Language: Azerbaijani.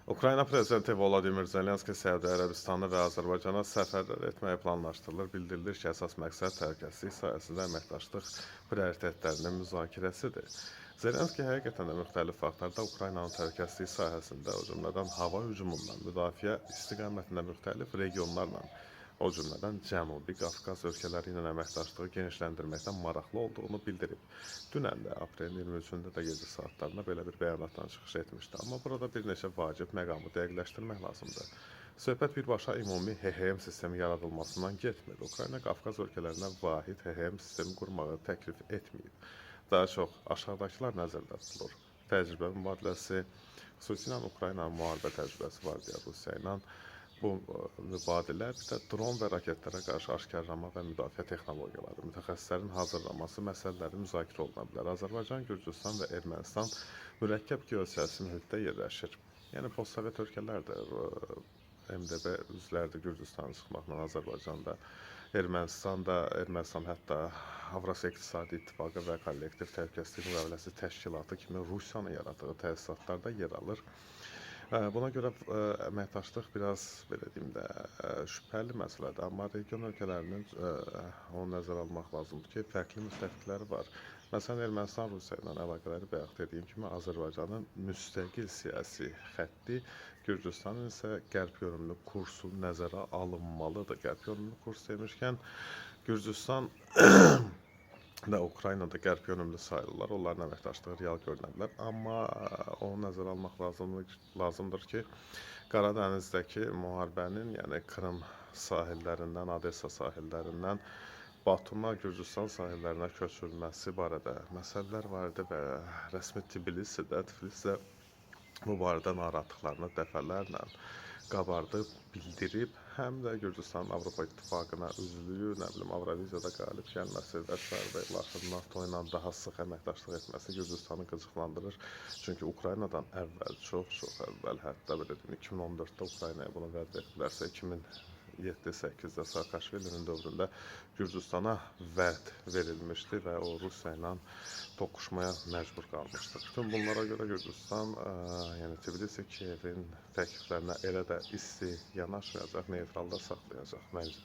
Ukrayna prezidenti Volodimir Zelenski Səudiyyə Ərəbistanı və Azərbaycana səfərlər etməyi planlaşdırılır. Bildirilir ki, əsas məqsəd təhlükəsizlik sahəsində əməkdaşlıq prioritetlərinin müzakirəsidir. Zelenski həqiqətən də müxtəlif vaxtlarda Ukraynanın təhlükəsizlik sahəsində, o cümlədən hava hücumundan müdafiə istiqamətində müxtəlif regionlarla, o cümlədən Cənubi Qafqaz ölkələri ilə əməkdaşlığı genişləndirməkdən maraqlı olduğunu bildirib. Dünən də aprelin 23-də də gecə saatlarında belə bir bəyanatdan çıxış etmişdi. Amma burada bir neçə vacib məqamı dəqiqləşdirmək lazımdır. Söhbət birbaşa ümumi HHM sistemi yaradılmasından getmir. Ukrayna Qafqaz ölkələrinə vahid HHM sistemi qurmağı təklif etməyib. Daha çox aşağıdakılar nəzərdə tutulur. Təcrübə mübadiləsi, xüsusilə Ukraynanın müharibə təcrübəsi var deyə Rusiya ilə. Bu mübadilə bir də dron və raketlərə qarşı aşkarlama və müdafiə texnologiyaları, mütəxəssislərin hazırlanması məsələləri müzakirə oluna bilər. Azərbaycan, Gürcüstan və Ermənistan mürəkkəb geosiyasi mühitdə yerləşir. Yəni, postsovet ölkələrdir, MDB üzvləridir, Gürcüstanın çıxmaqla Azərbaycanda, Ermənistan hətta Avrasiya İqtisadi İttifaqı və Kollektiv Təhlükəsizlik Müqaviləsi Təşkilatı kimi Rusiyanın yaratdığı təsisatlarda yer alır. Buna görə əməkdaşlıq biraz, belə deyim də, şübhəli məsələdir. Amma region ölkələrinin onu nəzərə almaq lazımdır ki, fərqli müttəfiqləri var. Məsələn, Ermənistan Rusiya ilə əlaqələri bayaq dediyim kimi Azərbaycanın müstəqil siyasi xətti, Gürcüstanın isə qərb yönümlü kursu nəzərə alınmalıdır. Qərb yönümlü kurs demişkən, Gürcüstan və Ukraynada qərb yönümlü sayılırlar. Onların əməkdaşlığı real görünə bilər. Amma onu nəzərə almaq lazımdır ki, Qaradənizdəki müharibənin, yəni Krım sahillərindən, Odessa sahillərindən Batuma, Gürcüstan sahillərinə köçürülməsi barədə məsələlər var idi və rəsmi Tbilisidə bu barədə narahatlıqlarını dəfələrlə qabardıb, bildirib, həm də Gürcüstanın Avropa İttifaqına üzvlüyü, Avroviziyada qalib gəlməsi və s. və ilaxır NATO ilə daha sıx əməkdaşlıq etməsi Gürcüstanı qıcıqlandırır. Çünki Ukraynadan əvvəl, çox əvvəl, hətta 2014-də Ukraynaya bunu vəd etdilərsə, 2007-8-də Saakashvilinin dövründə Gürcüstana vəd verilmişdi və o Rusiya ilə toqquşmaya məcbur qalmışdı. Bütün bunlara görə Gürcüstan, yəni Tbilisi, Kiyevin təkliflərinə elə də isti yanaşmayacaq, neytralda saxlayacaq məncə.